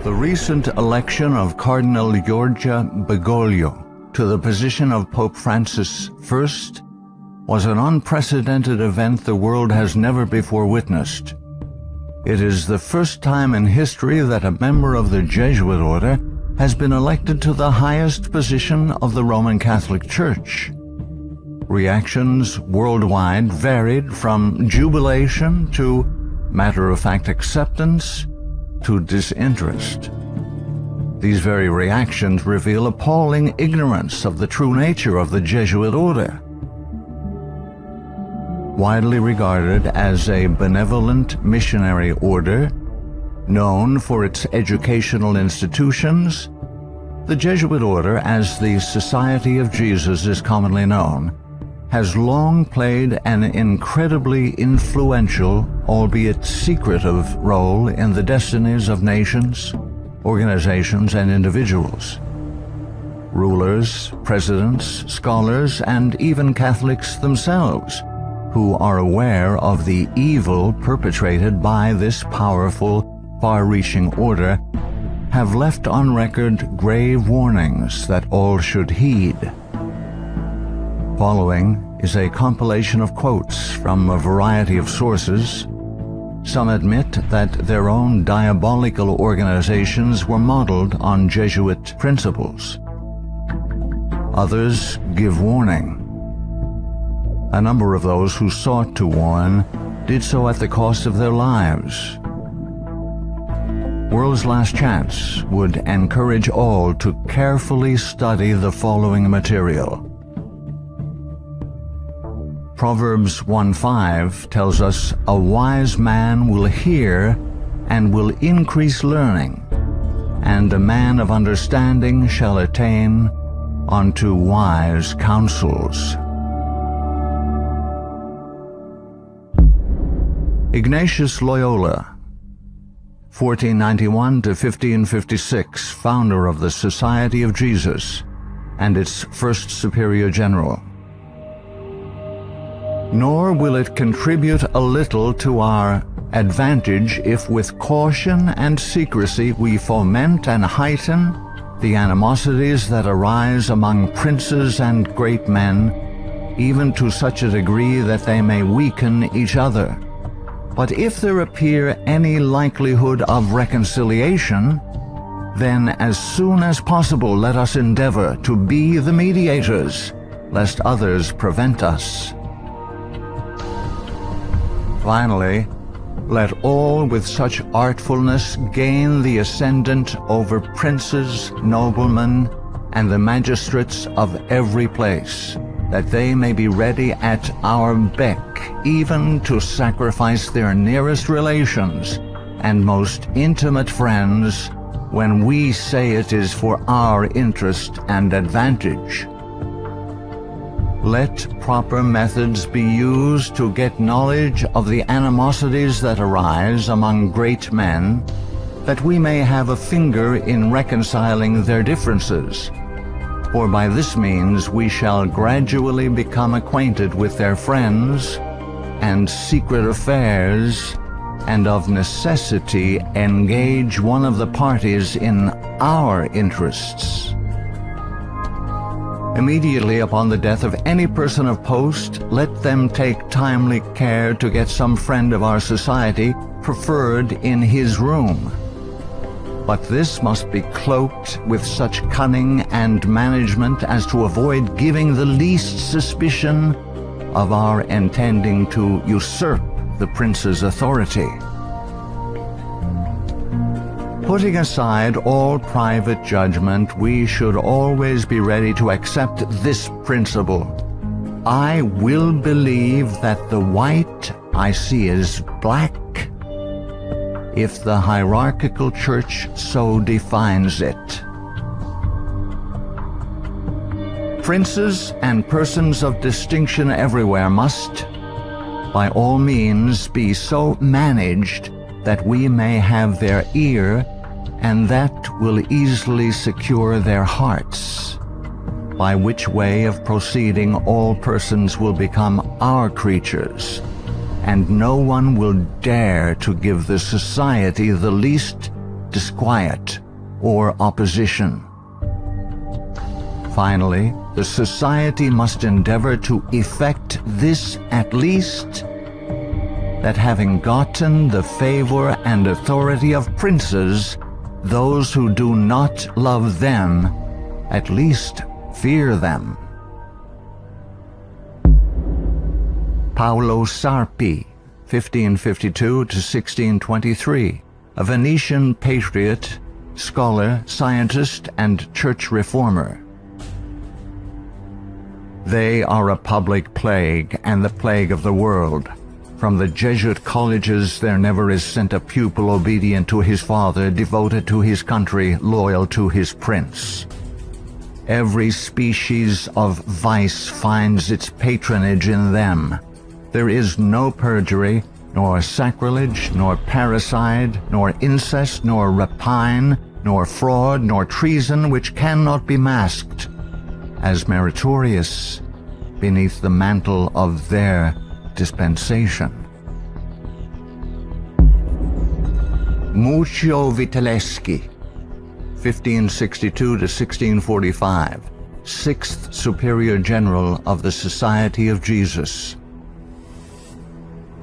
The recent election of Cardinal Giorgia Bergoglio to the position of Pope Francis I was an unprecedented event the world has never before witnessed. It is the first time in history that a member of the Jesuit order has been elected to the highest position of the Roman Catholic Church. Reactions worldwide varied from jubilation to matter-of-fact acceptance to disinterest. These very reactions reveal appalling ignorance of the true nature of the Jesuit order. Widely regarded as a benevolent missionary order, known for its educational institutions, the Jesuit order, as the Society of Jesus is commonly known, has long played an incredibly influential, albeit secretive, role in the destinies of nations, organizations, and individuals. Rulers, presidents, scholars, and even Catholics themselves, who are aware of the evil perpetrated by this powerful, far-reaching order, have left on record grave warnings that all should heed. Following is a compilation of quotes from a variety of sources. Some admit that their own diabolical organizations were modeled on Jesuit principles. Others give warning. A number of those who sought to warn did so at the cost of their lives. World's Last Chance would encourage all to carefully study the following material. Proverbs 1:5 tells us, "A wise man will hear and will increase learning, and a man of understanding shall attain unto wise counsels." Ignatius Loyola, 1491 to 1556, founder of the Society of Jesus and its first superior general. Nor will it contribute a little to our advantage if with caution and secrecy we foment and heighten the animosities that arise among princes and great men, even to such a degree that they may weaken each other. But if there appear any likelihood of reconciliation, then as soon as possible let us endeavor to be the mediators, lest others prevent us. Finally, let all with such artfulness gain the ascendant over princes, noblemen, and the magistrates of every place, that they may be ready at our beck, even to sacrifice their nearest relations and most intimate friends, when we say it is for our interest and advantage. Let proper methods be used to get knowledge of the animosities that arise among great men, that we may have a finger in reconciling their differences. For by this means we shall gradually become acquainted with their friends and secret affairs, and of necessity engage one of the parties in our interests. Immediately upon the death of any person of post, let them take timely care to get some friend of our society preferred in his room. But this must be cloaked with such cunning and management as to avoid giving the least suspicion of our intending to usurp the prince's authority. Putting aside all private judgment, we should always be ready to accept this principle. I will believe that the white I see is black, if the hierarchical church so defines it. Princes and persons of distinction everywhere must, by all means, be so managed that we may have their ear, and that will easily secure their hearts, by which way of proceeding all persons will become our creatures, and no one will dare to give the society the least disquiet or opposition. Finally, the society must endeavor to effect this at least, that having gotten the favor and authority of princes, those who do not love them at least fear them. Paolo Sarpi, 1552 to 1623, a Venetian patriot, scholar, scientist, and church reformer. They are a public plague and the plague of the world. From the Jesuit colleges there never is sent a pupil obedient to his father, devoted to his country, loyal to his prince. Every species of vice finds its patronage in them. There is no perjury, nor sacrilege, nor parricide, nor incest, nor rapine, nor fraud, nor treason, which cannot be masked as meritorious beneath the mantle of their dispensation. Muccio Vitelleschi, 1562 to 1645, 6th Superior General of the Society of Jesus.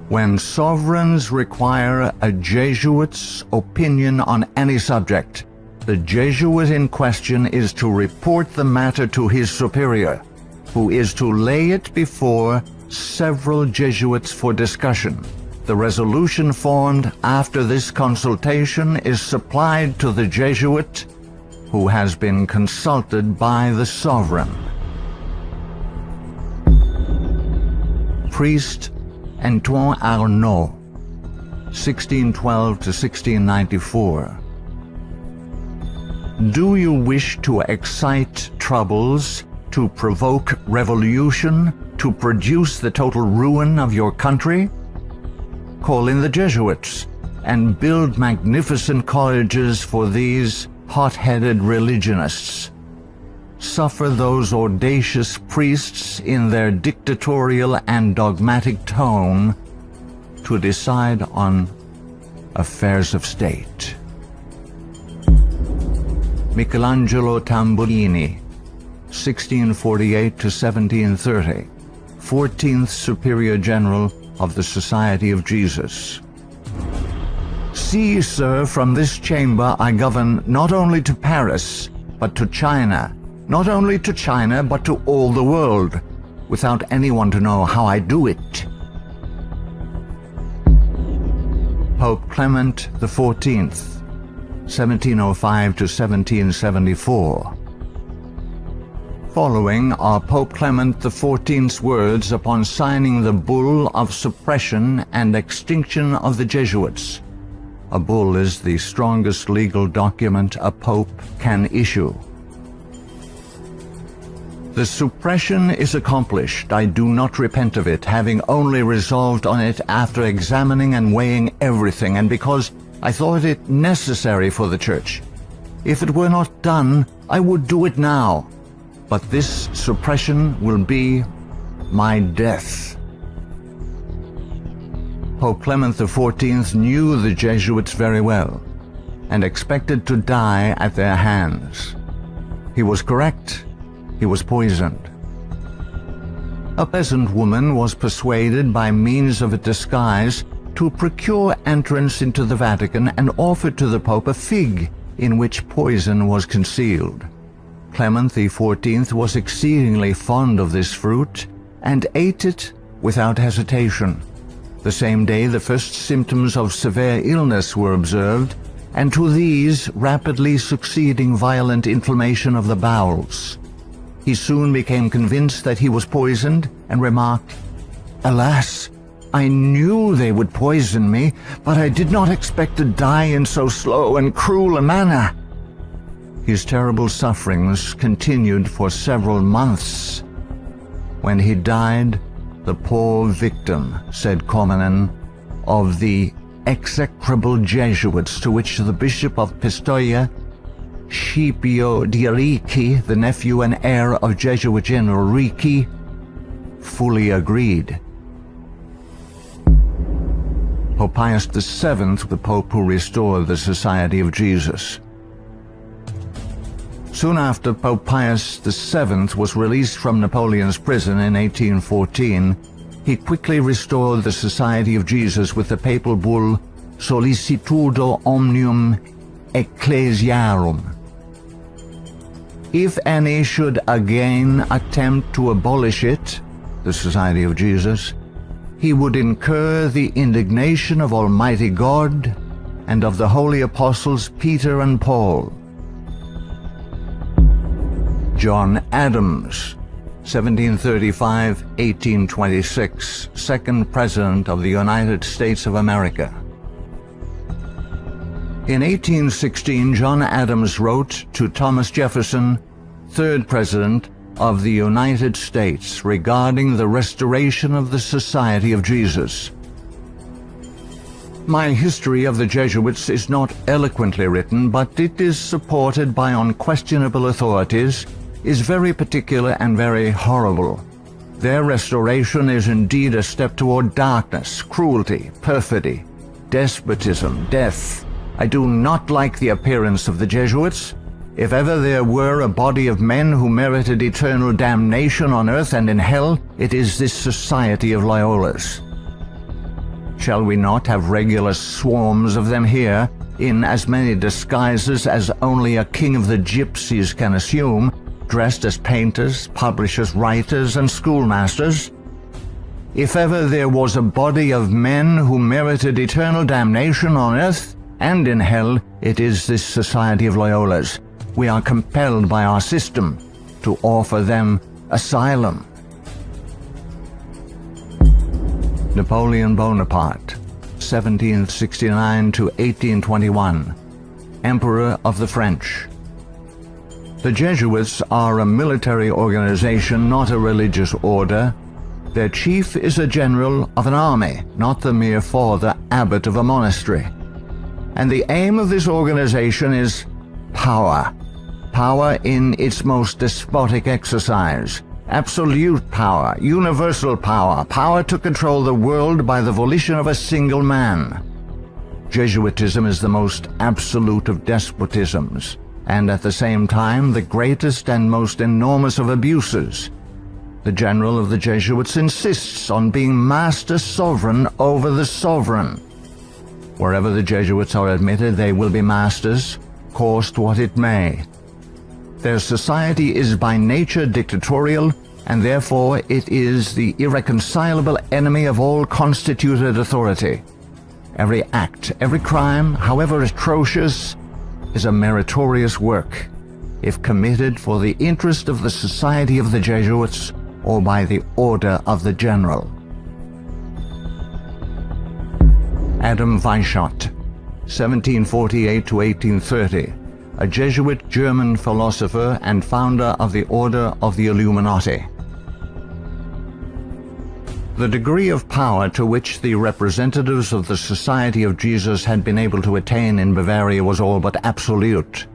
When sovereigns require a Jesuit's opinion on any subject, the Jesuit in question is to report the matter to his superior, who is to lay it before several Jesuits for discussion. The resolution formed after this consultation is supplied to the Jesuit, who has been consulted by the sovereign. Priest Antoine Arnaud, 1612 to 1694. Do you wish to excite troubles, to provoke revolution, to produce the total ruin of your country? Call in the Jesuits and build magnificent colleges for these hot-headed religionists. Suffer those audacious priests in their dictatorial and dogmatic tone to decide on affairs of state. Michelangelo Tamburini, 1648 to 1730, 14th Superior General of the Society of Jesus. See, sir, from this chamber I govern not only to Paris, but to China, not only to China, but to all the world, without anyone to know how I do it. Pope Clement XIV, 1705 to 1774. Following are Pope Clement XIV's words upon signing the bull of suppression and extinction of the Jesuits. A bull is the strongest legal document a pope can issue. The suppression is accomplished. I do not repent of it, having only resolved on it after examining and weighing everything, and because I thought it necessary for the Church. If it were not done, I would do it now. But this suppression will be my death. Pope Clement XIV knew the Jesuits very well and expected to die at their hands. He was correct. He was poisoned. A peasant woman was persuaded by means of a disguise to procure entrance into the Vatican and offered to the Pope a fig in which poison was concealed. Clement XIV was exceedingly fond of this fruit and ate it without hesitation. The same day the first symptoms of severe illness were observed, and to these rapidly succeeding violent inflammation of the bowels. He soon became convinced that he was poisoned and remarked, "Alas, I knew they would poison me, but I did not expect to die in so slow and cruel a manner." His terrible sufferings continued for several months. When he died, the poor victim, said Comenon, of the execrable Jesuits to which the Bishop of Pistoia, Scipio di Ricci, the nephew and heir of Jesuit General Ricci, fully agreed. Pope Pius VII, the Pope who restored the Society of Jesus. Soon after Pope Pius VII was released from Napoleon's prison in 1814, he quickly restored the Society of Jesus with the papal bull Sollicitudo Omnium Ecclesiarum. If any should again attempt to abolish it, the Society of Jesus, he would incur the indignation of Almighty God and of the holy apostles Peter and Paul. John Adams, 1735-1826, second President of the United States of America. In 1816, John Adams wrote to Thomas Jefferson, third President of the United States, regarding the restoration of the Society of Jesus. My history of the Jesuits is not eloquently written, but it is supported by unquestionable authorities, is very particular and very horrible. Their restoration is indeed a step toward darkness, cruelty, perfidy, despotism, death. I do not like the appearance of the Jesuits. If ever there were a body of men who merited eternal damnation on earth and in hell, it is this Society of Loyolas. Shall we not have regular swarms of them here, in as many disguises as only a king of the gypsies can assume, dressed as painters, publishers, writers, and schoolmasters? If ever there was a body of men who merited eternal damnation on earth and in hell, it is this Society of Loyolas. We are compelled by our system to offer them asylum. Napoleon Bonaparte, 1769 to 1821, Emperor of the French. The Jesuits are a military organization, not a religious order. Their chief is a general of an army, not the mere father abbot of a monastery. And the aim of this organization is power. Power in its most despotic exercise. Absolute power, universal power, power to control the world by the volition of a single man. Jesuitism is the most absolute of despotisms, and at the same time the greatest and most enormous of abuses. The general of the Jesuits insists on being master sovereign over the sovereign. Wherever the Jesuits are admitted, they will be masters, cost what it may. Their society is by nature dictatorial, and therefore it is the irreconcilable enemy of all constituted authority. Every act, every crime, however atrocious, is a meritorious work, if committed for the interest of the Society of the Jesuits or by the order of the general. Adam Weishaupt, 1748 to 1830, a Jesuit German philosopher and founder of the Order of the Illuminati. The degree of power to which the representatives of the Society of Jesus had been able to attain in Bavaria was all but absolute.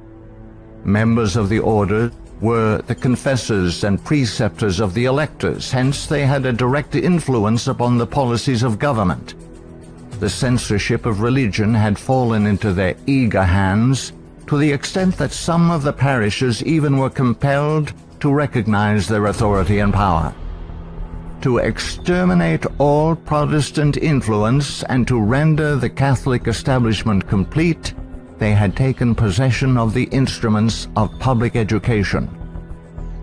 Members of the order were the confessors and preceptors of the electors, hence they had a direct influence upon the policies of government. The censorship of religion had fallen into their eager hands, to the extent that some of the parishes even were compelled to recognize their authority and power. To exterminate all Protestant influence and to render the Catholic establishment complete, they had taken possession of the instruments of public education.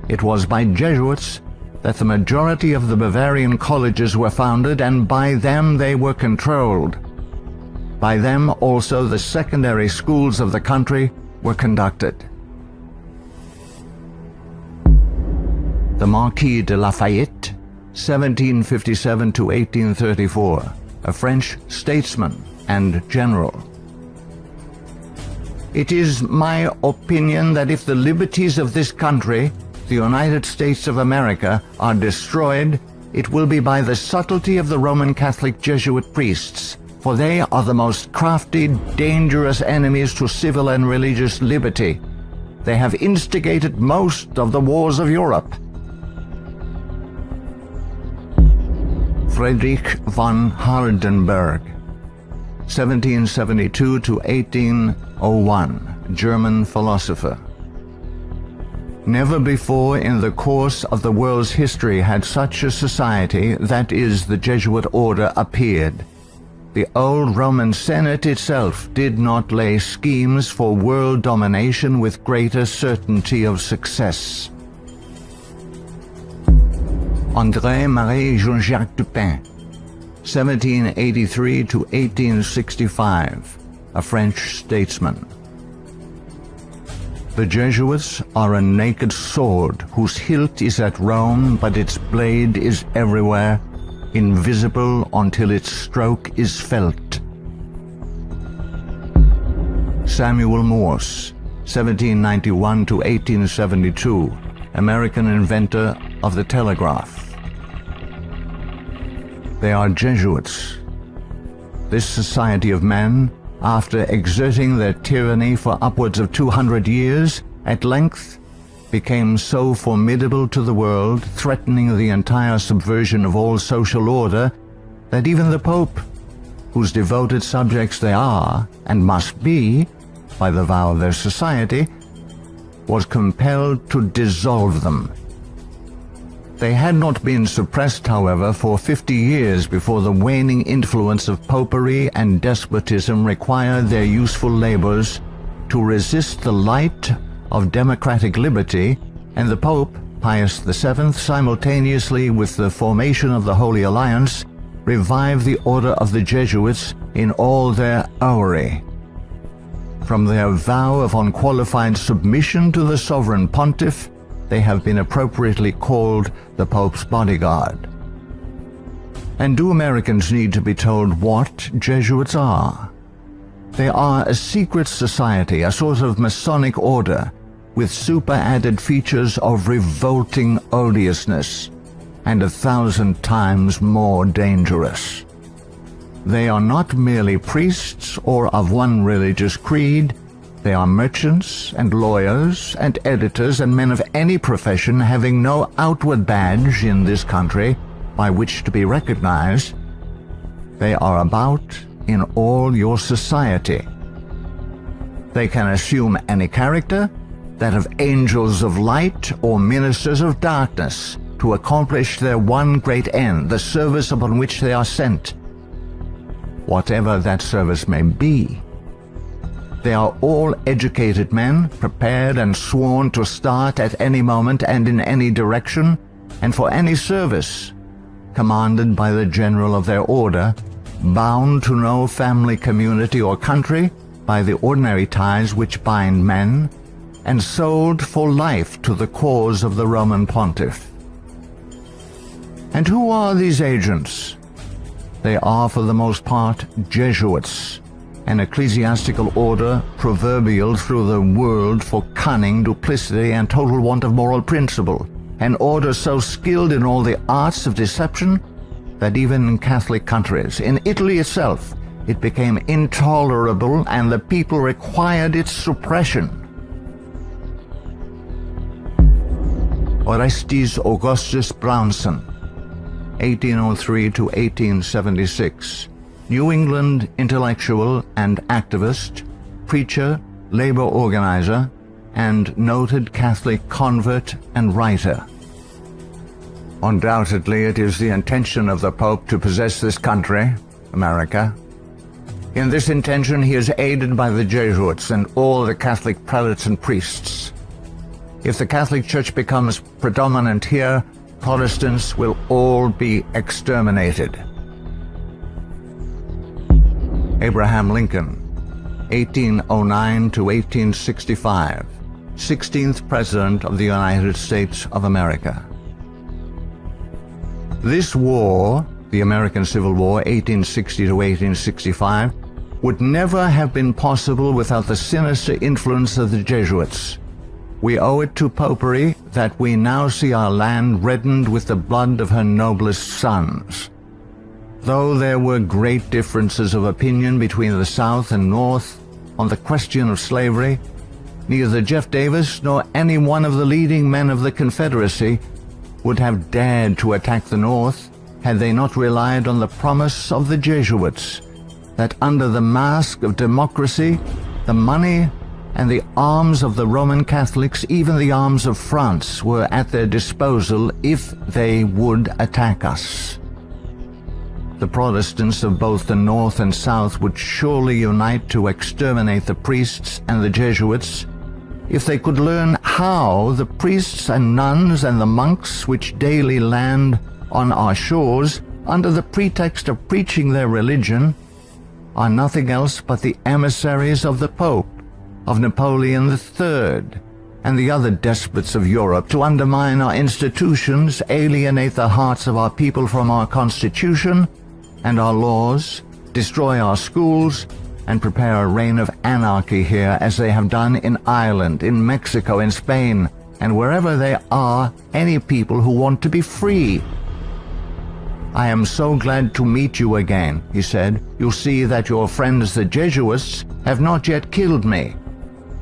It was by Jesuits that the majority of the Bavarian colleges were founded, and by them they were controlled. By them also the secondary schools of the country were conducted. The Marquis de Lafayette, 1757 to 1834, a French statesman and general. It is my opinion that if the liberties of this country, the United States of America, are destroyed, it will be by the subtlety of the Roman Catholic Jesuit priests, for they are the most crafty, dangerous enemies to civil and religious liberty. They have instigated most of the wars of Europe. Friedrich von Hardenberg, 1772 to 1801, German philosopher. Never before in the course of the world's history had such a society, that is, the Jesuit order, appeared. The old Roman Senate itself did not lay schemes for world domination with greater certainty of success. André-Marie Jean-Jacques Dupin, 1783 to 1865, a French statesman. The Jesuits are a naked sword whose hilt is at Rome, but its blade is everywhere, invisible until its stroke is felt. Samuel Morse, 1791 to 1872, American inventor of the telegraph. They are Jesuits. This society of men, after exerting their tyranny for upwards of 200 years, at length became so formidable to the world, threatening the entire subversion of all social order, that even the Pope, whose devoted subjects they are, and must be, by the vow of their society, was compelled to dissolve them. They had not been suppressed, however, for 50 years before the waning influence of popery and despotism required their useful labors to resist the light of democratic liberty, and the Pope, Pius VII, simultaneously with the formation of the Holy Alliance, revived the order of the Jesuits in all their aureory. From their vow of unqualified submission to the sovereign pontiff, they have been appropriately called the Pope's bodyguard. And do Americans need to be told what Jesuits are? They are a secret society, a sort of Masonic order, with super-added features of revolting odiousness, and 1,000 times more dangerous. They are not merely priests or of one religious creed. They are merchants and lawyers and editors and men of any profession having no outward badge in this country by which to be recognized. They are about in all your society. They can assume any character, that of angels of light or ministers of darkness, to accomplish their one great end, the service upon which they are sent, whatever that service may be. They are all educated men, prepared and sworn to start at any moment and in any direction, and for any service, commanded by the general of their order, bound to no family, community, or country by the ordinary ties which bind men, and sold for life to the cause of the Roman pontiff. And who are these agents? They are for the most part Jesuits, an ecclesiastical order proverbial through the world for cunning, duplicity, and total want of moral principle, an order so skilled in all the arts of deception that even in Catholic countries, in Italy itself, it became intolerable and the people required its suppression. Orestes Augustus Brownson, 1803 to 1876, New England intellectual and activist, preacher, labor organizer, and noted Catholic convert and writer. Undoubtedly, it is the intention of the Pope to possess this country, America. In this intention, he is aided by the Jesuits and all the Catholic prelates and priests. If the Catholic Church becomes predominant here, Protestants will all be exterminated. Abraham Lincoln, 1809 to 1865, 16th President of the United States of America. This war, the American Civil War, 1860 to 1865, would never have been possible without the sinister influence of the Jesuits. We owe it to popery that we now see our land reddened with the blood of her noblest sons. Though there were great differences of opinion between the South and North on the question of slavery, neither Jeff Davis nor any one of the leading men of the Confederacy would have dared to attack the North had they not relied on the promise of the Jesuits that under the mask of democracy, the money and the arms of the Roman Catholics, even the arms of France, were at their disposal if they would attack us. The Protestants of both the North and South would surely unite to exterminate the priests and the Jesuits if they could learn how the priests and nuns and the monks which daily land on our shores under the pretext of preaching their religion are nothing else but the emissaries of the Pope, of Napoleon III, and the other despots of Europe to undermine our institutions, alienate the hearts of our people from our Constitution and our laws, destroy our schools, and prepare a reign of anarchy here as they have done in Ireland, in Mexico, in Spain, and wherever there are any people who want to be free. I am so glad to meet you again, he said. You'll see that your friends the Jesuits have not yet killed me,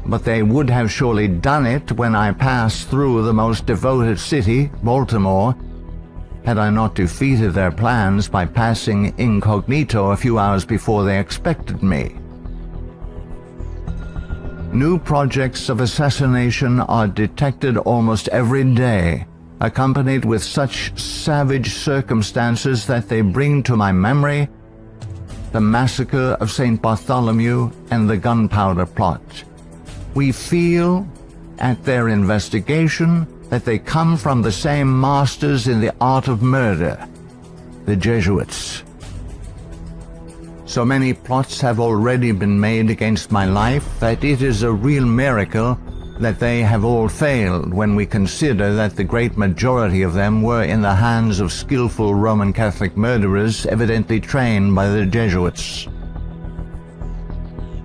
but they would have surely done it when I passed through the most devoted city, Baltimore, had I not defeated their plans by passing incognito a few hours before they expected me. New projects of assassination are detected almost every day, accompanied with such savage circumstances that they bring to my memory the massacre of St. Bartholomew and the gunpowder plot. We feel, at their investigation, that they come from the same masters in the art of murder, the Jesuits. So many plots have already been made against my life that it is a real miracle that they have all failed when we consider that the great majority of them were in the hands of skillful Roman Catholic murderers evidently trained by the Jesuits.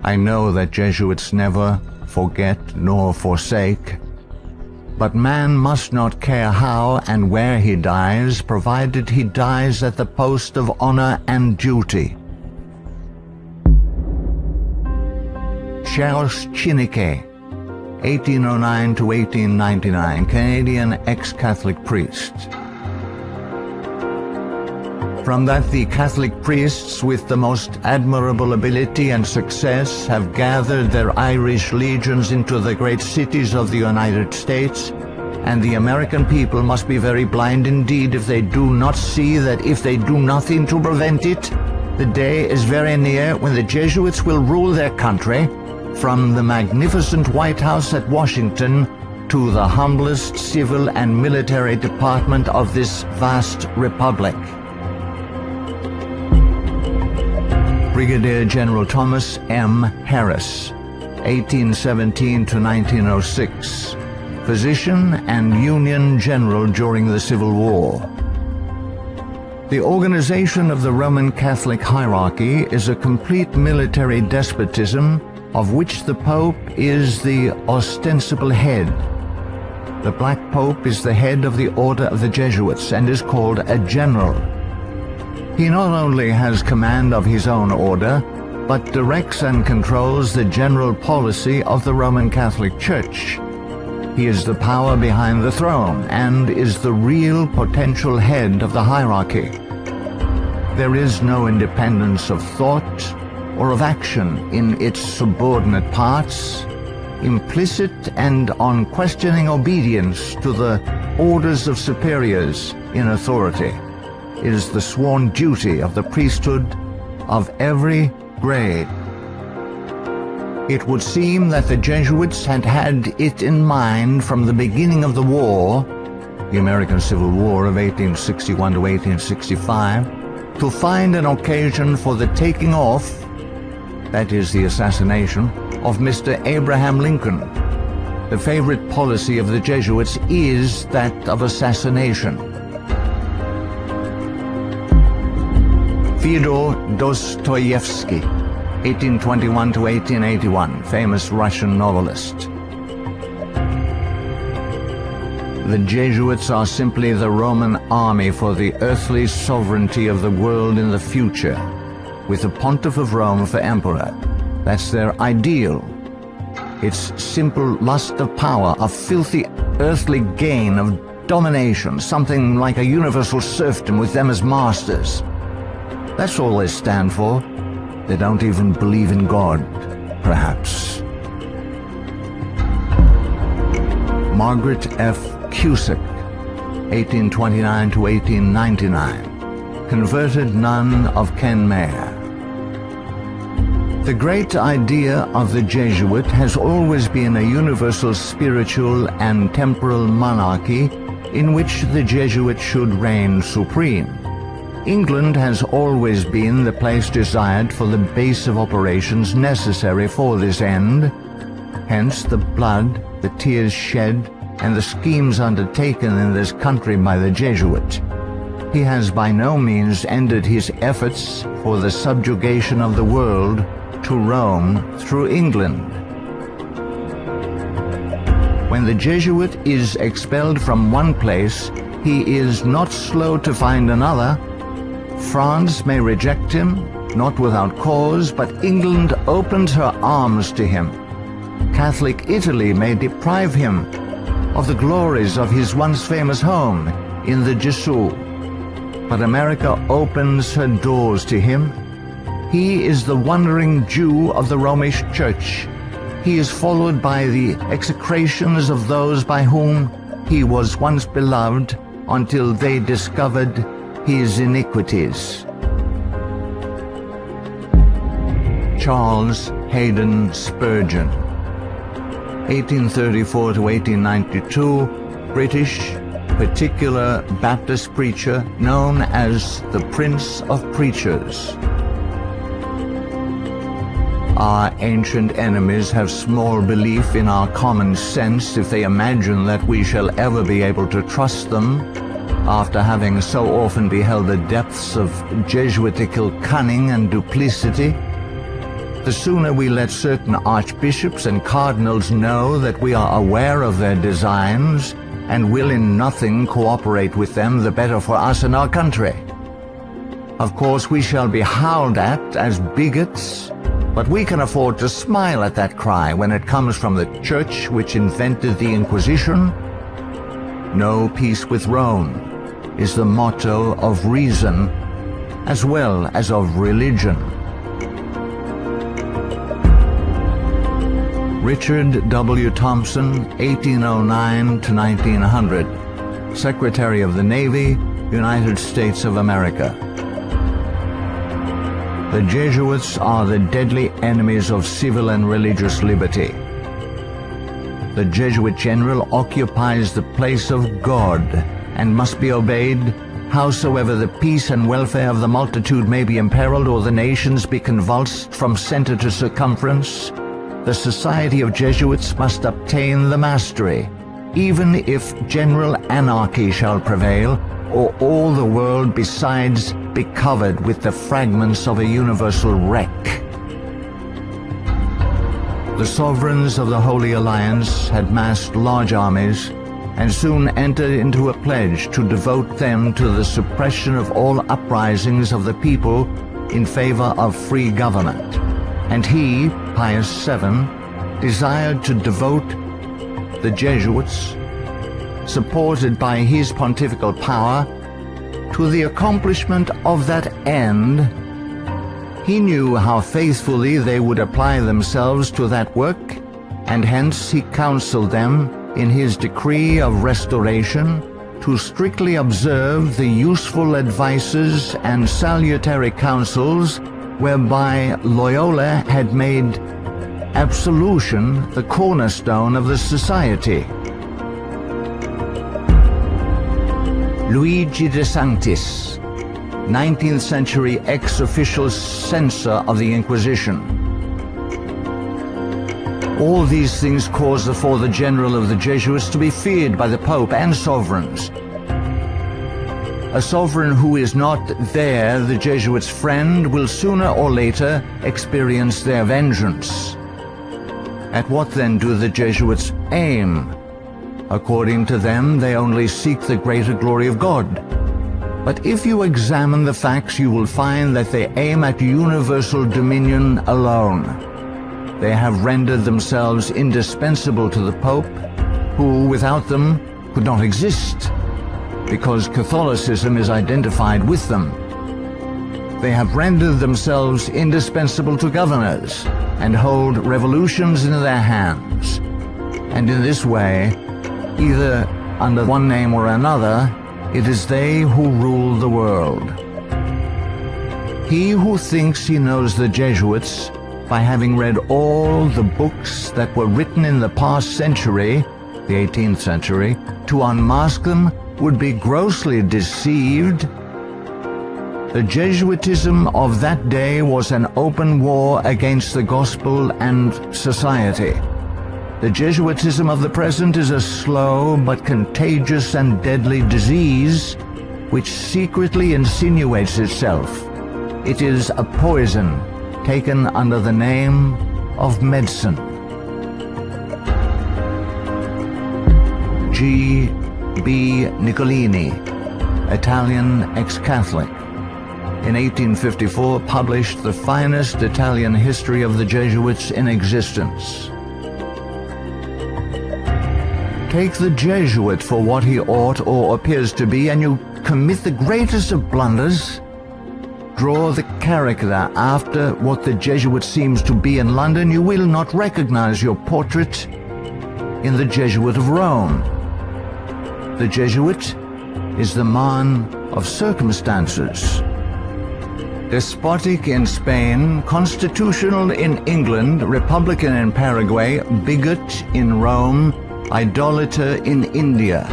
I know that Jesuits never forget nor forsake, but man must not care how and where he dies, provided he dies at the post of honor and duty. Charles Chiniquet, 1809 to 1899, Canadian ex-Catholic priest. From that the Catholic priests with the most admirable ability and success have gathered their Irish legions into the great cities of the United States, and the American people must be very blind indeed if they do not see that if they do nothing to prevent it, the day is very near when the Jesuits will rule their country, from the magnificent White House at Washington to the humblest civil and military department of this vast republic. Brigadier General Thomas M. Harris, 1817 to 1906, physician and Union General during the Civil War. The organization of the Roman Catholic hierarchy is a complete military despotism of which the Pope is the ostensible head. The Black Pope is the head of the Order of the Jesuits and is called a general. He not only has command of his own order, but directs and controls the general policy of the Roman Catholic Church. He is the power behind the throne and is the real potential head of the hierarchy. There is no independence of thought or of action in its subordinate parts, implicit and unquestioning obedience to the orders of superiors in authority. It is the sworn duty of the priesthood of every grade. It would seem that the Jesuits had had it in mind from the beginning of the war, the American Civil War of 1861 to 1865, to find an occasion for the taking off, that is the assassination, of Mr. Abraham Lincoln. The favorite policy of the Jesuits is that of assassination. Fyodor Dostoevsky, 1821 to 1881, famous Russian novelist. The Jesuits are simply the Roman army for the earthly sovereignty of the world in the future, with the Pontiff of Rome for emperor. That's their ideal. It's simple lust of power, a filthy earthly gain of domination, something like a universal serfdom with them as masters. That's all they stand for. They don't even believe in God, perhaps. Margaret F. Cusick, 1829 to 1899, converted nun of Kenmare. The great idea of the Jesuit has always been a universal spiritual and temporal monarchy in which the Jesuit should reign supreme. England has always been the place desired for the base of operations necessary for this end. Hence the blood, the tears shed, and the schemes undertaken in this country by the Jesuit. He has by no means ended his efforts for the subjugation of the world to Rome through England. When the Jesuit is expelled from one place, he is not slow to find another. France may reject him, not without cause, but England opens her arms to him. Catholic Italy may deprive him of the glories of his once famous home in the Jesuits, but America opens her doors to him. He is the wandering Jew of the Romish Church. He is followed by the execrations of those by whom he was once beloved until they discovered his iniquities. Charles Haydn Spurgeon, 1834 to 1892, British, particular Baptist preacher known as the Prince of Preachers. Our ancient enemies have small belief in our common sense if they imagine that we shall ever be able to trust them, after having so often beheld the depths of Jesuitical cunning and duplicity. The sooner we let certain archbishops and cardinals know that we are aware of their designs and will in nothing cooperate with them, the better for us and our country. Of course, we shall be howled at as bigots, but we can afford to smile at that cry when it comes from the church which invented the Inquisition. No peace with Rome is the motto of reason as well as of religion. Richard W. Thompson, 1809 to 1900, Secretary of the Navy, United States of America. The Jesuits are the deadly enemies of civil and religious liberty. The Jesuit general occupies the place of God and must be obeyed, howsoever the peace and welfare of the multitude may be imperiled or the nations be convulsed from center to circumference. The Society of Jesuits must obtain the mastery, even if general anarchy shall prevail, or all the world besides be covered with the fragments of a universal wreck. The sovereigns of the Holy Alliance had massed large armies and soon entered into a pledge to devote them to the suppression of all uprisings of the people in favor of free government. And he, Pius VII, desired to devote the Jesuits, supported by his pontifical power, to the accomplishment of that end. He knew how faithfully they would apply themselves to that work, and hence he counseled them in his decree of restoration to strictly observe the useful advices and salutary counsels whereby Loyola had made absolution the cornerstone of the society. Luigi de Sanctis, 19th century ex-official censor of the Inquisition. All these things caused the Father General of the Jesuits to be feared by the Pope and sovereigns. A sovereign who is not there, the Jesuits' friend, will sooner or later experience their vengeance. At what then do the Jesuits aim? According to them, they only seek the greater glory of God. But if you examine the facts, you will find that they aim at universal dominion alone. They have rendered themselves indispensable to the Pope, who without them could not exist, because Catholicism is identified with them. They have rendered themselves indispensable to governors and hold revolutions in their hands. And in this way, either under one name or another, it is they who rule the world. He who thinks he knows the Jesuits by having read all the books that were written in the past century, the 18th century, to unmask them would be grossly deceived. The Jesuitism of that day was an open war against the gospel and society. The Jesuitism of the present is a slow but contagious and deadly disease which secretly insinuates itself. It is a poison taken under the name of medicine. G.B. Niccolini, Italian ex-Catholic, in 1854 published the finest Italian history of the Jesuits in existence. Take the Jesuit for what he ought or appears to be, and you commit the greatest of blunders. Draw the character after what the Jesuit seems to be in London, you will not recognize your portrait in the Jesuit of Rome. The Jesuit is the man of circumstances. Despotic in Spain, constitutional in England, republican in Paraguay, bigot in Rome, idolater in India.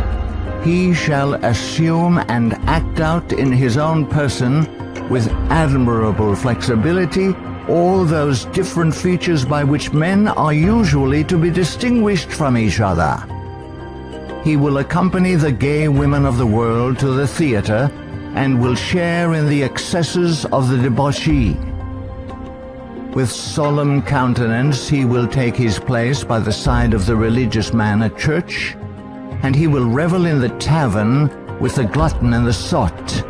He shall assume and act out in his own person with admirable flexibility all those different features by which men are usually to be distinguished from each other. He will accompany the gay women of the world to the theater and will share in the excesses of the debauchee. With solemn countenance he will take his place by the side of the religious man at church, and he will revel in the tavern with the glutton and the sot.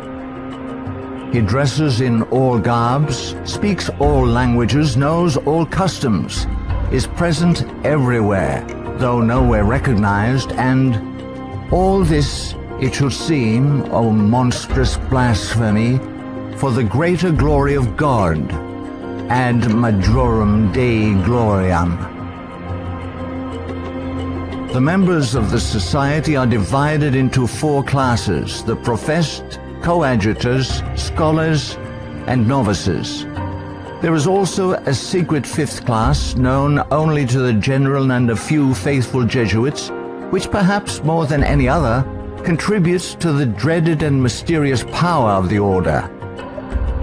He dresses in all garbs, speaks all languages, knows all customs, is present everywhere, though nowhere recognized, and all this, it should seem, O monstrous blasphemy, for the greater glory of God, ad majorem Dei gloriam. The members of the society are divided into 4 classes: the professed, coadjutors, scholars, and novices. There is also a secret 5th class, known only to the general and a few faithful Jesuits, which perhaps more than any other contributes to the dreaded and mysterious power of the order.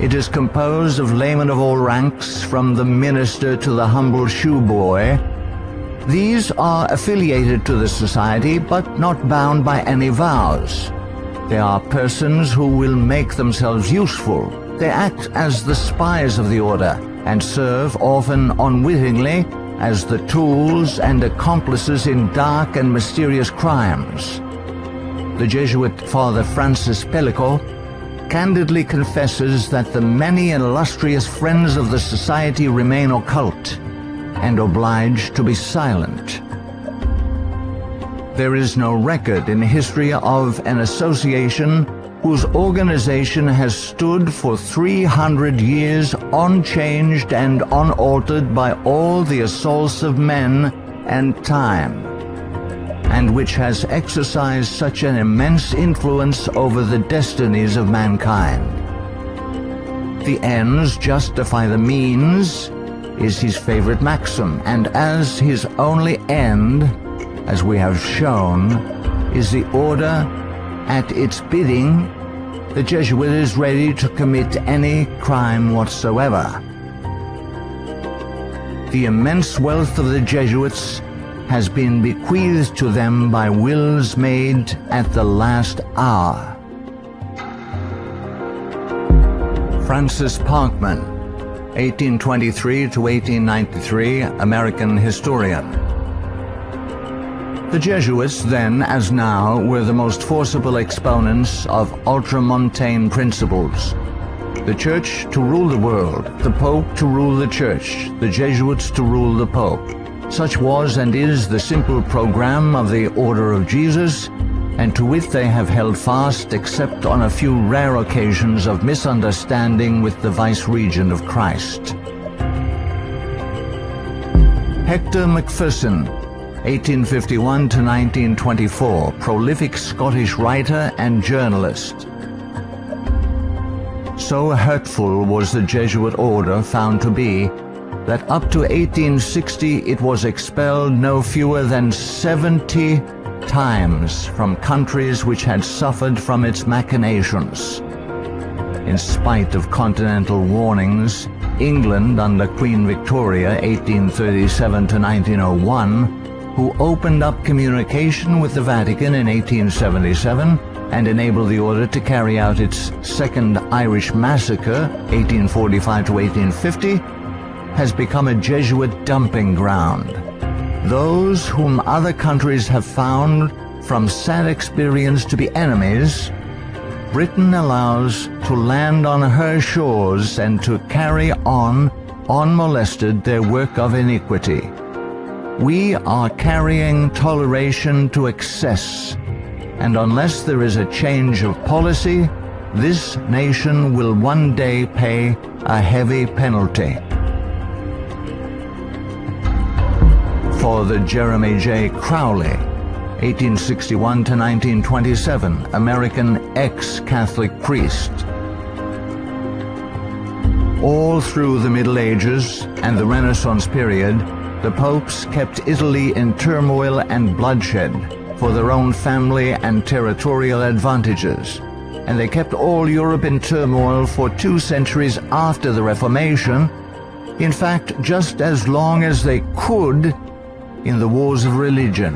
It is composed of laymen of all ranks, from the minister to the humble shoeboy. These are affiliated to the society, but not bound by any vows. They are persons who will make themselves useful. They act as the spies of the order, and serve, often unwittingly, as the tools and accomplices in dark and mysterious crimes. The Jesuit Father Francis Pellico candidly confesses that the many illustrious friends of the society remain occult and obliged to be silent. There is no record in history of an association whose organization has stood for 300 years unchanged and unaltered by all the assaults of men and time, and which has exercised such an immense influence over the destinies of mankind. The ends justify the means is his favorite maxim, and as his only end, as we have shown, is the order at its bidding, the Jesuit is ready to commit any crime whatsoever. The immense wealth of the Jesuits has been bequeathed to them by wills made at the last hour. Francis Parkman, 1823 to 1893, American historian. The Jesuits, then as now, were the most forcible exponents of ultramontane principles. The Church to rule the world, the Pope to rule the Church, the Jesuits to rule the Pope. Such was and is the simple program of the Order of Jesus, and to which they have held fast except on a few rare occasions of misunderstanding with the vice-regent of Christ. Hector Macpherson, 1851 to 1924, prolific Scottish writer and journalist. So hurtful was the Jesuit order found to be that up to 1860 it was expelled no fewer than 70 times from countries which had suffered from its machinations. In spite of continental warnings, England under Queen Victoria 1837 to 1901, who opened up communication with the Vatican in 1877 and enabled the order to carry out its Second Irish Massacre 1845 to 1850, has become a Jesuit dumping ground. Those whom other countries have found from sad experience to be enemies, Britain allows to land on her shores and to carry on, unmolested, their work of iniquity. We are carrying toleration to excess, and unless there is a change of policy, this nation will one day pay a heavy penalty. For the Jeremy J. Crowley, 1861 to 1927, American ex-Catholic priest. All through the Middle Ages and the Renaissance period, the popes kept Italy in turmoil and bloodshed for their own family and territorial advantages, and they kept all Europe in turmoil for 2 centuries after the Reformation, in fact, just as long as they could in the wars of religion.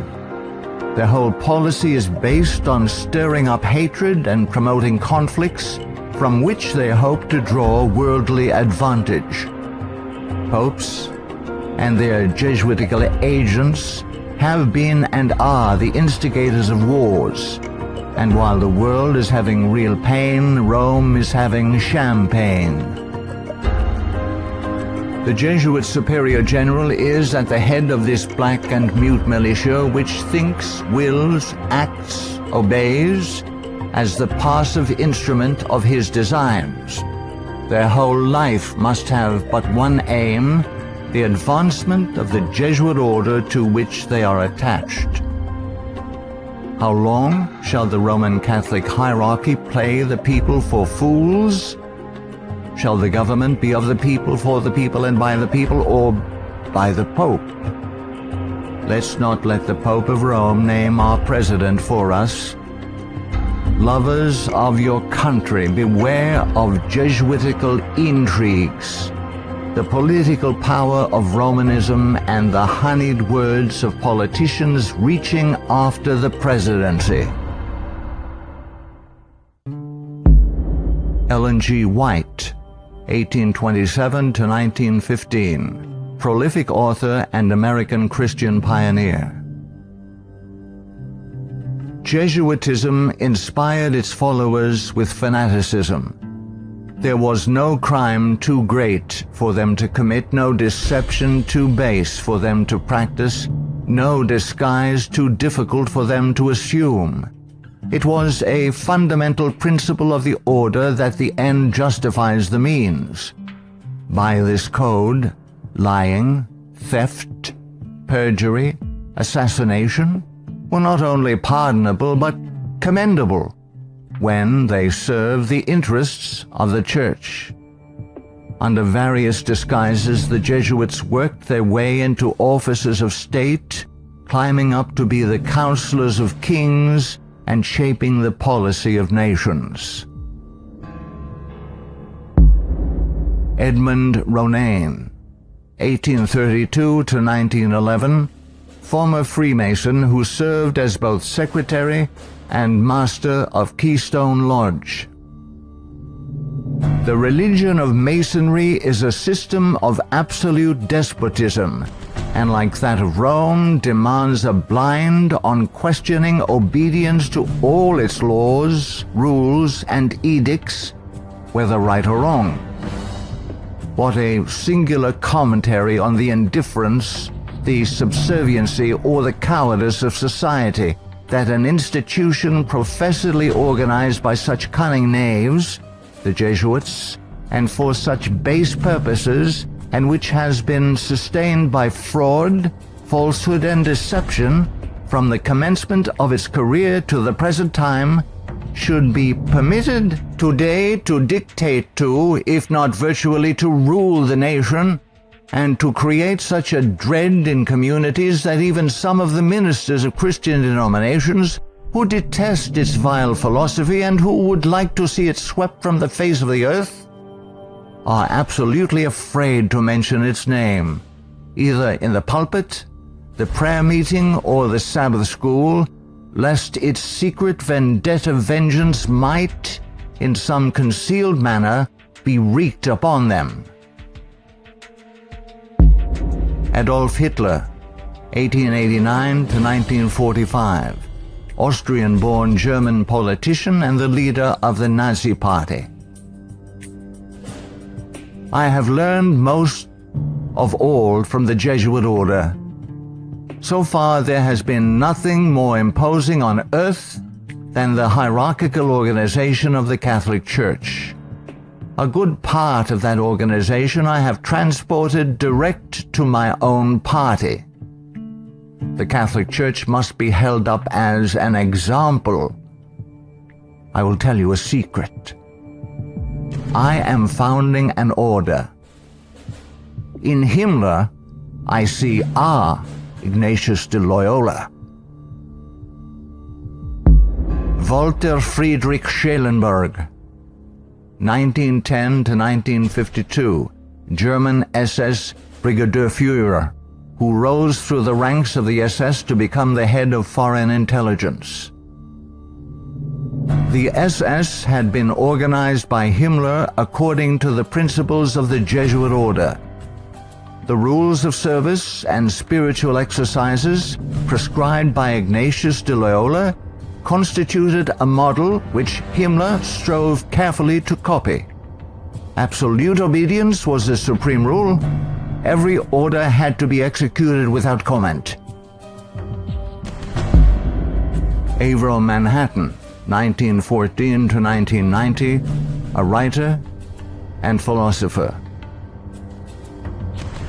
Their whole policy is based on stirring up hatred and promoting conflicts from which they hope to draw worldly advantage. Popes and their Jesuitical agents have been and are the instigators of wars, and while the world is having real pain, Rome is having champagne. The Jesuit Superior General is at the head of this black and mute militia which thinks, wills, acts, obeys as the passive instrument of his designs. Their whole life must have but one aim, the advancement of the Jesuit order to which they are attached. How long shall the Roman Catholic hierarchy play the people for fools? Shall the government be of the people, for the people, and by the people, or by the Pope? Let's not let the Pope of Rome name our president for us. Lovers of your country, beware of Jesuitical intrigues, the political power of Romanism, and the honeyed words of politicians reaching after the presidency. Ellen G. White, 1827 to 1915, prolific author and American Christian pioneer. Jesuitism inspired its followers with fanaticism. There was no crime too great for them to commit, no deception too base for them to practice, no disguise too difficult for them to assume. It was a fundamental principle of the order that the end justifies the means. By this code, lying, theft, perjury, assassination were not only pardonable but commendable when they serve the interests of the Church. Under various disguises, the Jesuits worked their way into offices of state, climbing up to be the counselors of kings and shaping the policy of nations. Edmund Ronayne, 1832 to 1911, former Freemason who served as both secretary and master of Keystone Lodge. The religion of Masonry is a system of absolute despotism, and like that of Rome, demands a blind, unquestioning obedience to all its laws, rules, and edicts, whether right or wrong. What a singular commentary on the indifference, the subserviency, or the cowardice of society, that an institution professedly organized by such cunning knaves, the Jesuits, and for such base purposes, and which has been sustained by fraud, falsehood, and deception from the commencement of its career to the present time, should be permitted today to dictate to, if not virtually to rule the nation, and to create such a dread in communities that even some of the ministers of Christian denominations, who detest its vile philosophy and who would like to see it swept from the face of the earth, are absolutely afraid to mention its name, either in the pulpit, the prayer meeting, or the Sabbath school, lest its secret vendetta vengeance might, in some concealed manner, be wreaked upon them. Adolf Hitler, 1889 to 1945, Austrian-born German politician and the leader of the Nazi Party. I have learned most of all from the Jesuit order. So far there has been nothing more imposing on earth than the hierarchical organization of the Catholic Church. A good part of that organization I have transported direct to my own party. The Catholic Church must be held up as an example. I will tell you a secret. I am founding an order. In Himmler, I see our Ignatius de Loyola. Walter Friedrich Schellenberg, 1910 to 1952, German SS Brigadier Führer, who rose through the ranks of the SS to become the head of foreign intelligence. The SS had been organized by Himmler according to the principles of the Jesuit order. The rules of service and spiritual exercises prescribed by Ignatius de Loyola constituted a model which Himmler strove carefully to copy. Absolute obedience was the supreme rule. Every order had to be executed without comment. Averill Manhattan, 1914 to 1990, a writer and philosopher.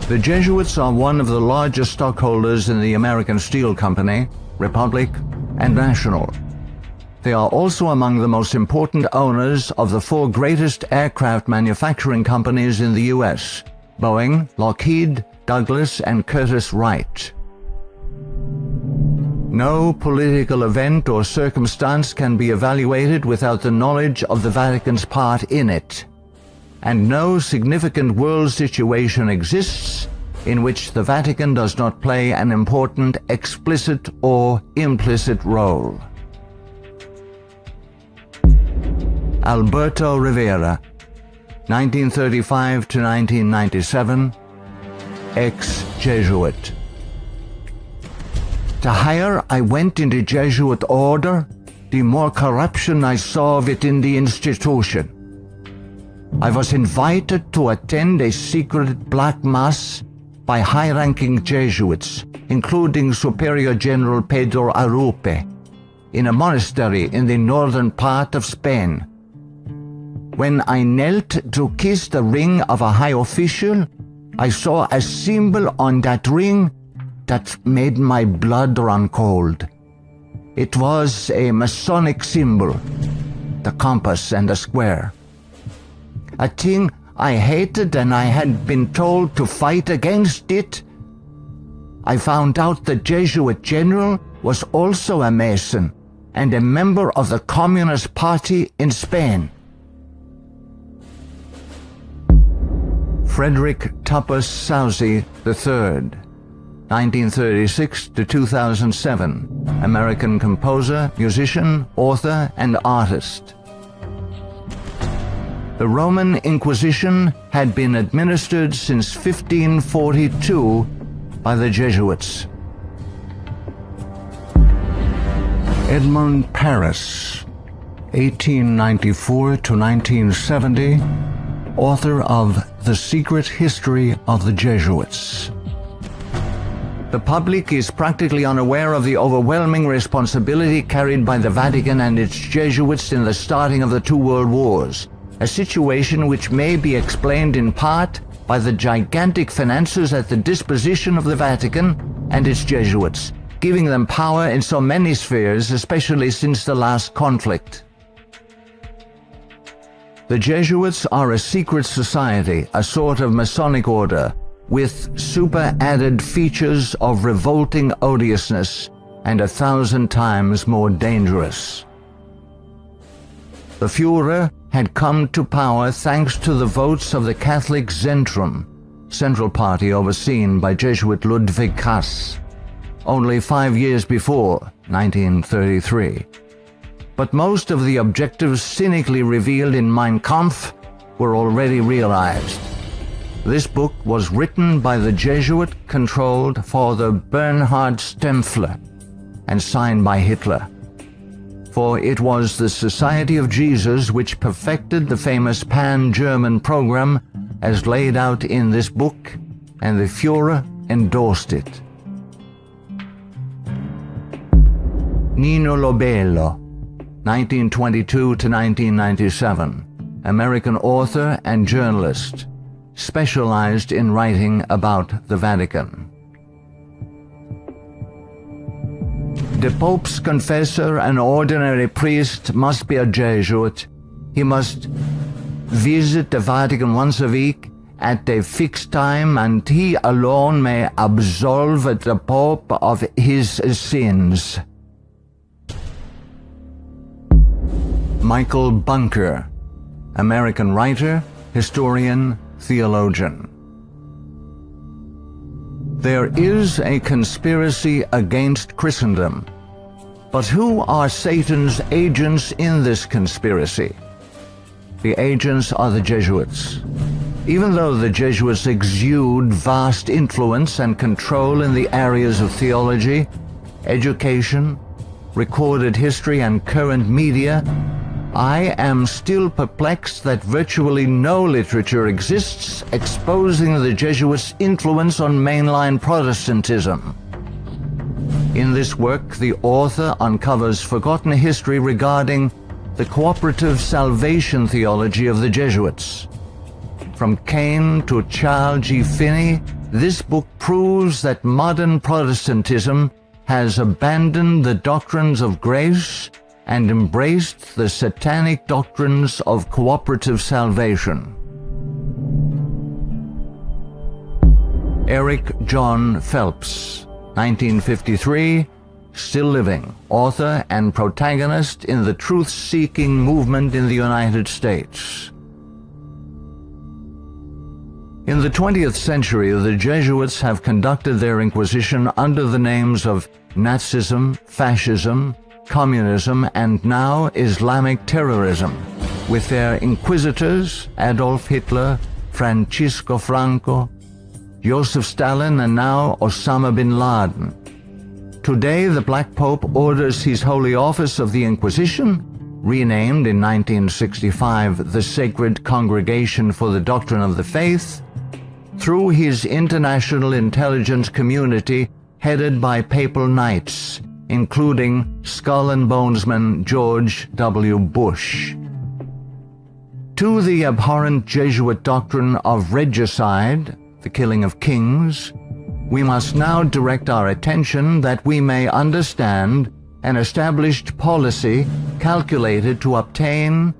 The Jesuits are one of the largest stockholders in the American Steel Company, Republic, and National. They are also among the most important owners of the four greatest aircraft manufacturing companies in the U.S., Boeing, Lockheed, Douglas, and Curtiss-Wright. No political event or circumstance can be evaluated without the knowledge of the Vatican's part in it, and no significant world situation exists in which the Vatican does not play an important explicit or implicit role. Alberto Rivera, 1935 to 1997, ex-Jesuit. The higher I went in the Jesuit order, the more corruption I saw within the institution. I was invited to attend a secret black mass by high-ranking Jesuits, including Superior General Pedro Arupe, in a monastery in the northern part of Spain. When I knelt to kiss the ring of a high official, I saw a symbol on that ring that made my blood run cold. It was a Masonic symbol, the compass and the square. A thing I hated, and I had been told to fight against it. I found out the Jesuit general was also a Mason and a member of the Communist Party in Spain. Frederick Tupper Southey III, 1936 to 2007, American composer, musician, author, and artist. The Roman Inquisition had been administered since 1542 by the Jesuits. Edmund Paris, 1894 to 1970, author of The Secret History of the Jesuits. The public is practically unaware of the overwhelming responsibility carried by the Vatican and its Jesuits in the starting of the two world wars, a situation which may be explained in part by the gigantic finances at the disposition of the Vatican and its Jesuits, giving them power in so many spheres, especially since the last conflict. The Jesuits are a secret society, a sort of Masonic order, with super-added features of revolting odiousness and 1,000 times more dangerous. The Führer had come to power thanks to the votes of the Catholic Zentrum, Central Party overseen by Jesuit Ludwig Kass, only 5 years before, 1933. But most of the objectives cynically revealed in Mein Kampf were already realized. This book was written by the Jesuit-controlled Father Bernhard Stempfler and signed by Hitler. For it was the Society of Jesus which perfected the famous Pan-German program as laid out in this book, and the Führer endorsed it. Nino Lobello, 1922 to 1997, American author and journalist, specialized in writing about the Vatican. The Pope's confessor, an ordinary priest, must be a Jesuit. He must visit the Vatican once a week at a fixed time, and he alone may absolve the Pope of his sins. Michael Bunker, American writer, historian, theologian. There is a conspiracy against Christendom, but who are Satan's agents in this conspiracy? The agents are the Jesuits. Even though the Jesuits exude vast influence and control in the areas of theology, education, recorded history, and current media, I am still perplexed that virtually no literature exists exposing the Jesuits' influence on mainline Protestantism. In this work, the author uncovers forgotten history regarding the cooperative salvation theology of the Jesuits. From Cain to Charles G. Finney, this book proves that modern Protestantism has abandoned the doctrines of grace and embraced the satanic doctrines of cooperative salvation. Eric John Phelps, 1953, still living, author and protagonist in the truth-seeking movement in the United States. In the 20th century, the Jesuits have conducted their inquisition under the names of Nazism, fascism, communism, and now Islamic terrorism, with their inquisitors Adolf Hitler, Francisco Franco, Joseph Stalin, and now Osama bin Laden. Today, the Black Pope orders his Holy Office of the Inquisition, renamed in 1965 the Sacred Congregation for the Doctrine of the Faith, through his international intelligence community headed by papal knights, including Skull and Bonesman George W. Bush. To the abhorrent Jesuit doctrine of regicide, the killing of kings, we must now direct our attention that we may understand an established policy calculated to obtain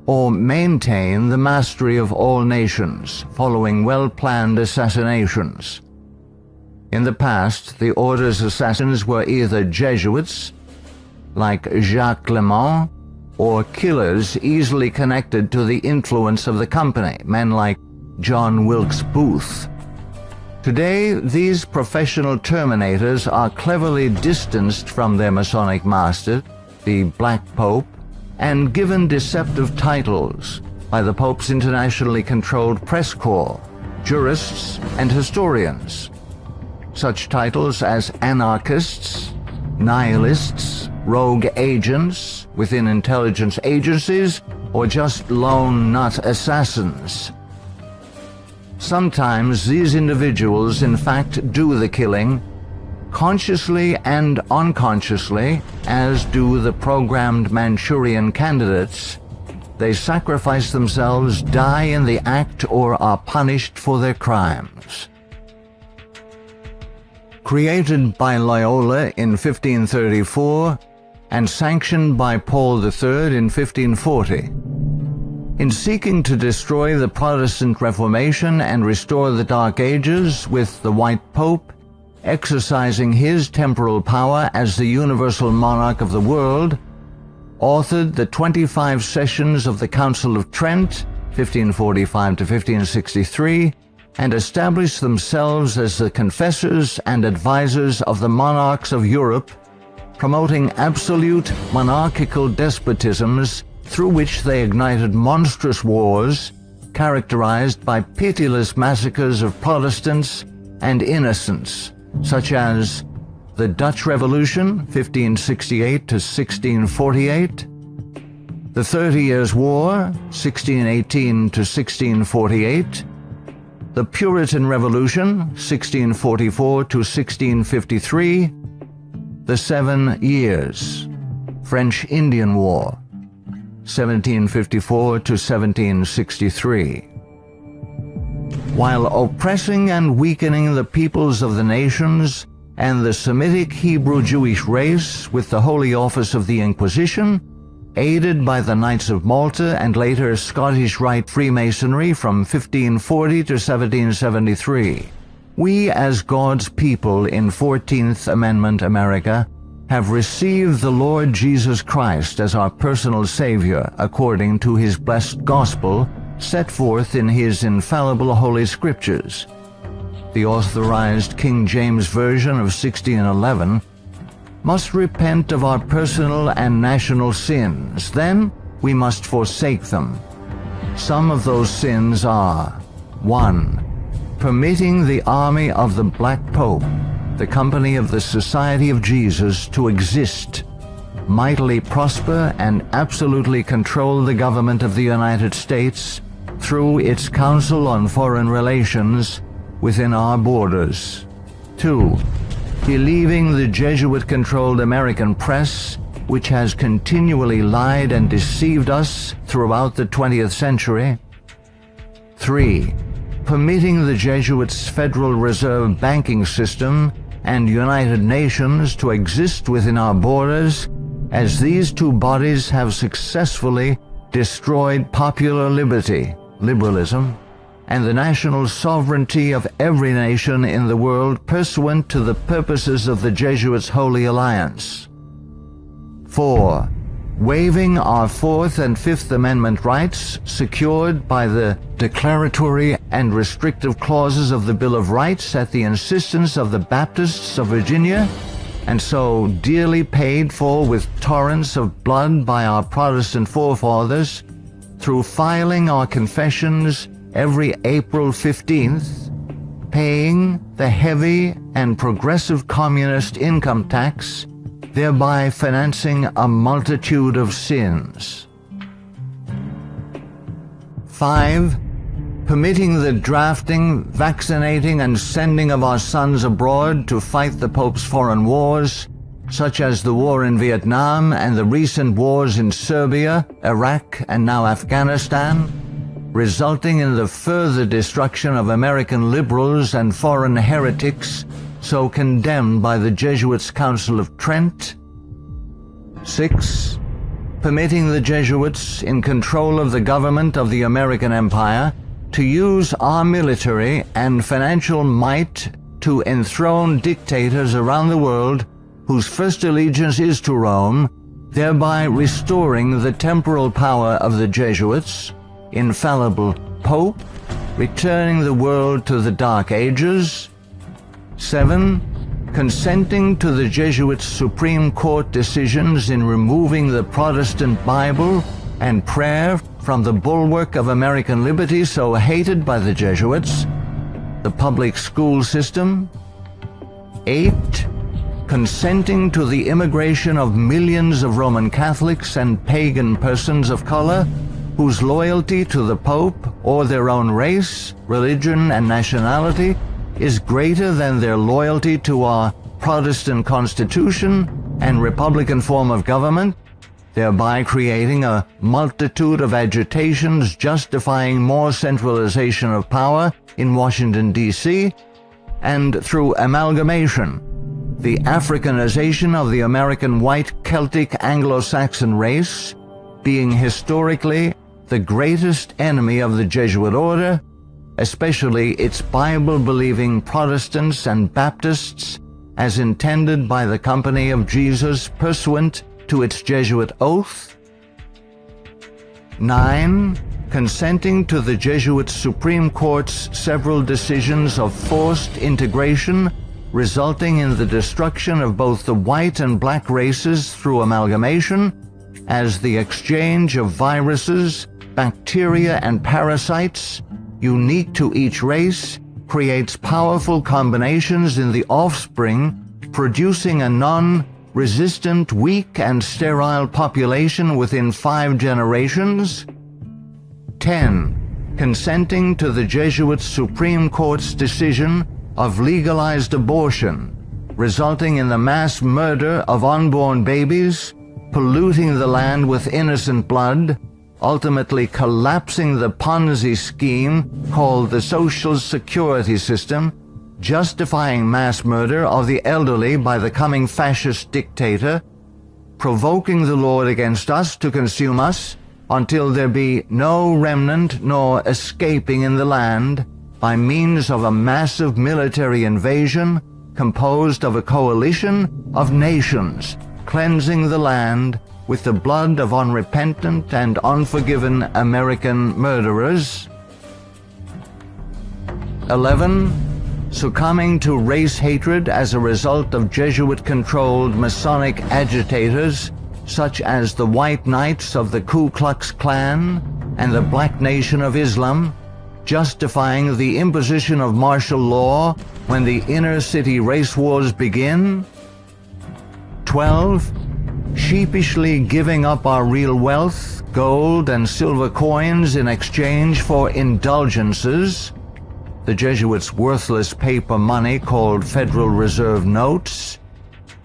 or maintain the mastery of all nations following well-planned assassinations. In the past, the order's assassins were either Jesuits, like Jacques Clement, or killers easily connected to the influence of the company, men like John Wilkes Booth. Today, these professional terminators are cleverly distanced from their Masonic master, the Black Pope, and given deceptive titles by the Pope's internationally controlled press corps, jurists, and historians. Such titles as anarchists, nihilists, rogue agents within intelligence agencies, or just lone nut assassins. Sometimes these individuals in fact do the killing, consciously and unconsciously, as do the programmed Manchurian candidates, they sacrifice themselves, die in the act, or are punished for their crimes. Created by Loyola in 1534 and sanctioned by Paul III in 1540. In seeking to destroy the Protestant Reformation and restore the Dark Ages with the White Pope, exercising his temporal power as the universal monarch of the world, authored the 25 sessions of the Council of Trent, 1545 to 1563, and established themselves as the confessors and advisors of the monarchs of Europe, promoting absolute monarchical despotisms through which they ignited monstrous wars, characterized by pitiless massacres of Protestants and innocents, such as the Dutch Revolution, 1568 to 1648, the 30 Years' War, 1618 to 1648, the Puritan Revolution, 1644 to 1653, the 7 Years, French Indian War, 1754 to 1763. While oppressing and weakening the peoples of the nations and the Semitic Hebrew Jewish race with the Holy Office of the Inquisition, aided by the Knights of Malta and later Scottish Rite Freemasonry from 1540 to 1773, we as God's people in 14th Amendment America have received the Lord Jesus Christ as our personal Savior according to His blessed gospel set forth in His infallible Holy Scriptures. The authorized King James Version of 1611, must repent of our personal and national sins. Then we must forsake them. Some of those sins are: 1. Permitting the army of the Black Pope, the company of the Society of Jesus, to exist, mightily prosper, and absolutely control the government of the United States through its Council on Foreign Relations within our borders. 2. Believing the Jesuit-controlled American press, which has continually lied and deceived us throughout the 20th century. 3. Permitting the Jesuits' Federal Reserve banking system and United Nations to exist within our borders, as these two bodies have successfully destroyed popular liberty, liberalism, and the national sovereignty of every nation in the world pursuant to the purposes of the Jesuits' Holy Alliance. 4. Waiving our Fourth and Fifth Amendment rights secured by the declaratory and restrictive clauses of the Bill of Rights at the insistence of the Baptists of Virginia, and so dearly paid for with torrents of blood by our Protestant forefathers, through filing our confessions every April 15th, paying the heavy and progressive communist income tax, thereby financing a multitude of sins. 5. Permitting the drafting, vaccinating, and sending of our sons abroad to fight the Pope's foreign wars, such as the war in Vietnam and the recent wars in Serbia, Iraq, and now Afghanistan, resulting in the further destruction of American liberals and foreign heretics so condemned by the Jesuits' Council of Trent. 6. Permitting the Jesuits, in control of the government of the American Empire, to use our military and financial might to enthrone dictators around the world whose first allegiance is to Rome, thereby restoring the temporal power of the Jesuits, infallible Pope, returning the world to the Dark Ages. 7. Consenting to the Jesuits' Supreme Court decisions in removing the Protestant Bible and prayer from the bulwark of American liberty so hated by the Jesuits, the public school system. 8. Consenting to the immigration of millions of Roman Catholics and pagan persons of color whose loyalty to the Pope or their own race, religion, and nationality is greater than their loyalty to our Protestant constitution and republican form of government, thereby creating a multitude of agitations justifying more centralization of power in Washington, D.C., and through amalgamation, the Africanization of the American white Celtic Anglo-Saxon race, being historically the greatest enemy of the Jesuit order, especially its Bible-believing Protestants and Baptists, as intended by the Company of Jesus pursuant to its Jesuit oath. 9. Consenting to the Jesuit Supreme Court's several decisions of forced integration, resulting in the destruction of both the white and black races through amalgamation, as the exchange of viruses, bacteria, and parasites, unique to each race, creates powerful combinations in the offspring, producing a non-resistant, weak, and sterile population within 5 generations. 10. Consenting to the Jesuit Supreme Court's decision of legalized abortion, resulting in the mass murder of unborn babies, polluting the land with innocent blood, ultimately collapsing the Ponzi scheme called the Social Security system, justifying mass murder of the elderly by the coming fascist dictator, provoking the Lord against us to consume us, until there be no remnant nor escaping in the land, by means of a massive military invasion composed of a coalition of nations, cleansing the land with the blood of unrepentant and unforgiven American murderers. 11. Succumbing to race hatred as a result of Jesuit-controlled Masonic agitators such as the White Knights of the Ku Klux Klan and the Black Nation of Islam, justifying the imposition of martial law when the inner-city race wars begin. 12. Sheepishly giving up our real wealth, gold and silver coins in exchange for indulgences, the Jesuits' worthless paper money called Federal Reserve notes,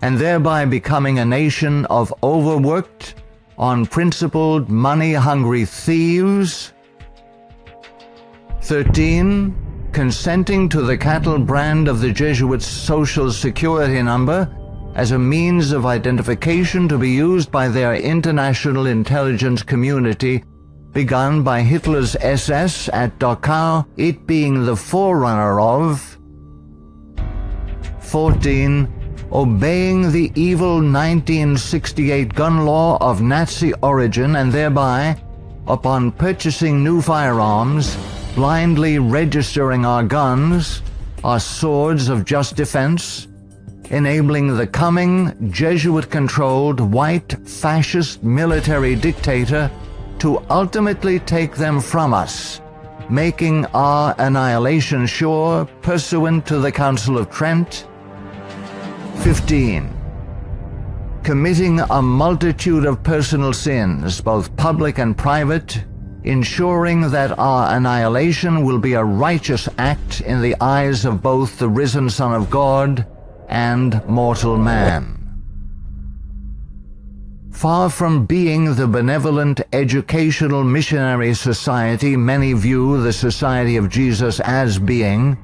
and thereby becoming a nation of overworked, unprincipled, money-hungry thieves. 13. Consenting to the cattle brand of the Jesuits' Social Security number as a means of identification to be used by their international intelligence community, begun by Hitler's SS at Dachau, it being the forerunner of. 14. Obeying the evil 1968 gun law of Nazi origin and thereby, upon purchasing new firearms, blindly registering our guns, our swords of just defense, enabling the coming Jesuit-controlled white fascist military dictator to ultimately take them from us, making our annihilation sure pursuant to the Council of Trent. 15. Committing a multitude of personal sins, both public and private, ensuring that our annihilation will be a righteous act in the eyes of both the risen Son of God and mortal man. Far from being the benevolent educational missionary society many view the Society of Jesus as being,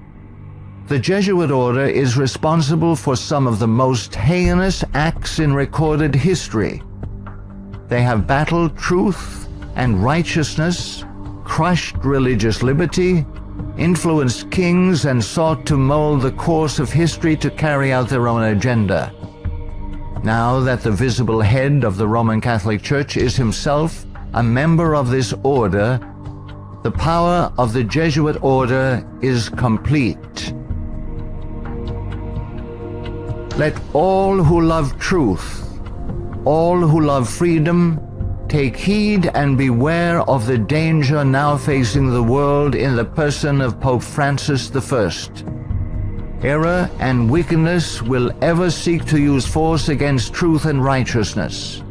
the Jesuit order is responsible for some of the most heinous acts in recorded history. They have battled truth and righteousness, crushed religious liberty, influenced kings, and sought to mold the course of history to carry out their own agenda. Now that the visible head of the Roman Catholic Church is himself a member of this order, the power of the Jesuit order is complete. Let all who love truth, all who love freedom, take heed and beware of the danger now facing the world in the person of Pope Francis I. Error and wickedness will ever seek to use force against truth and righteousness.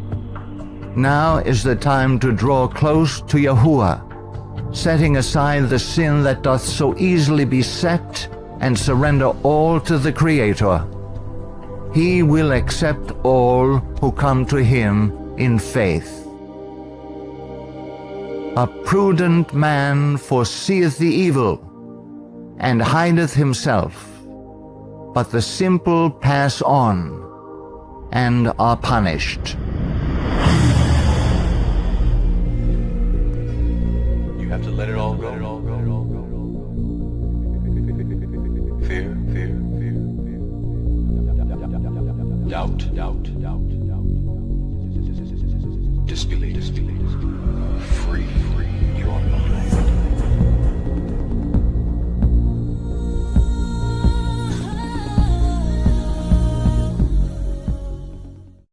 Now is the time to draw close to Yahuwah, setting aside the sin that doth so easily beset, and surrender all to the Creator. he will accept all who come to him in faith. A prudent man foreseeth the evil, and hideth himself, but the simple pass on, and are punished. You have to let it all go. Fear. Doubt. Disbelief. Free. You are not.